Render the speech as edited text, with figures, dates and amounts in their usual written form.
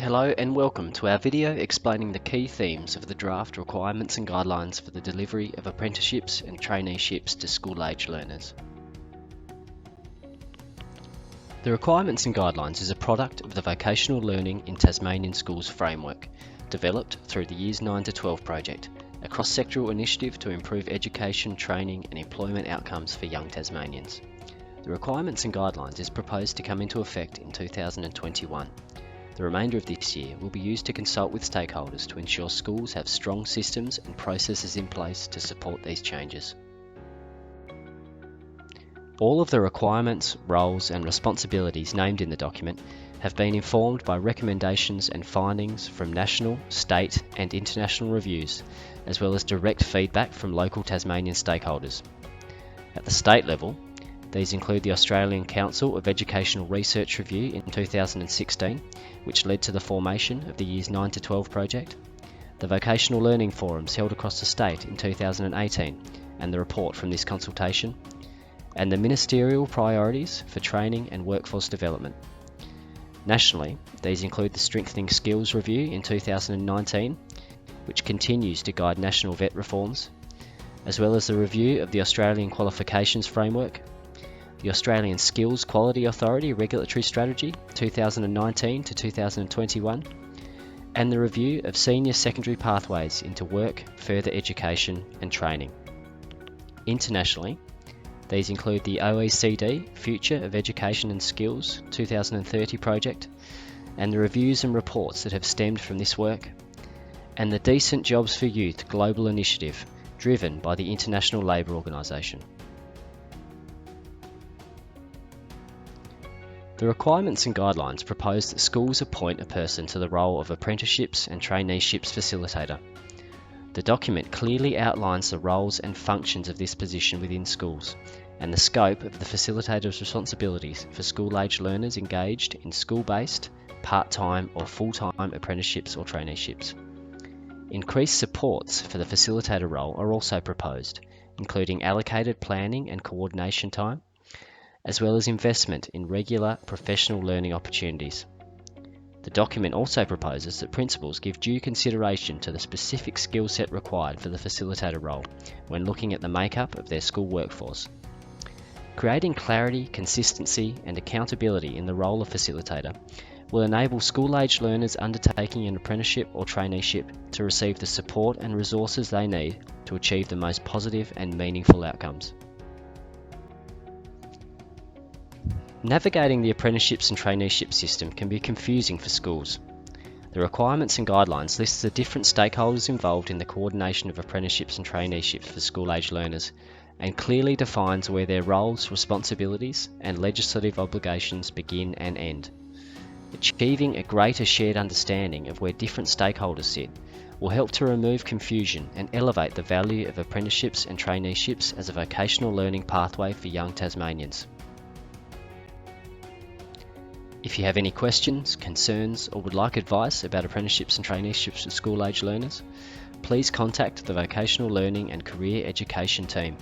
Hello and welcome to our video explaining the key themes of the draft requirements and guidelines for the delivery of apprenticeships and traineeships to school-age learners. The requirements and guidelines is a product of the Vocational Learning in Tasmanian Schools framework, developed through the Years 9 to 12 project, a cross-sectoral initiative to improve education, training and employment outcomes for young Tasmanians. The requirements and guidelines is proposed to come into effect in 2021. The remainder of this year will be used to consult with stakeholders to ensure schools have strong systems and processes in place to support these changes. All of the requirements, roles and responsibilities named in the document have been informed by recommendations and findings from national, state and international reviews, as well as direct feedback from local Tasmanian stakeholders. At the state level, these include the Australian Council of Educational Research Review in 2016, which led to the formation of the Years 9 to 12 project, the Vocational Learning Forums held across the state in 2018 and the report from this consultation, and the Ministerial Priorities for Training and Workforce Development. Nationally, these include the Strengthening Skills Review in 2019, which continues to guide national VET reforms, as well as the review of the Australian Qualifications Framework, the Australian Skills Quality Authority Regulatory Strategy 2019 to 2021, and the review of senior secondary pathways into work, further education and training. Internationally, these include the OECD Future of Education and Skills 2030 project, and the reviews and reports that have stemmed from this work, and the Decent Jobs for Youth Global Initiative, driven by the International Labour Organisation. The requirements and guidelines propose that schools appoint a person to the role of apprenticeships and traineeships facilitator. The document clearly outlines the roles and functions of this position within schools and the scope of the facilitator's responsibilities for school-age learners engaged in school-based, part-time or full-time apprenticeships or traineeships. Increased supports for the facilitator role are also proposed, including allocated planning and coordination time, as well as investment in regular professional learning opportunities. The document also proposes that principals give due consideration to the specific skill set required for the facilitator role when looking at the makeup of their school workforce. Creating clarity, consistency and accountability in the role of facilitator will enable school-age learners undertaking an apprenticeship or traineeship to receive the support and resources they need to achieve the most positive and meaningful outcomes. Navigating the apprenticeships and traineeship system can be confusing for schools. The requirements and guidelines list the different stakeholders involved in the coordination of apprenticeships and traineeships for school-age learners and clearly defines where their roles, responsibilities and legislative obligations begin and end. Achieving a greater shared understanding of where different stakeholders sit will help to remove confusion and elevate the value of apprenticeships and traineeships as a vocational learning pathway for young Tasmanians. If you have any questions, concerns, or would like advice about apprenticeships and traineeships for school-age learners, please contact the Vocational Learning and Career Education team.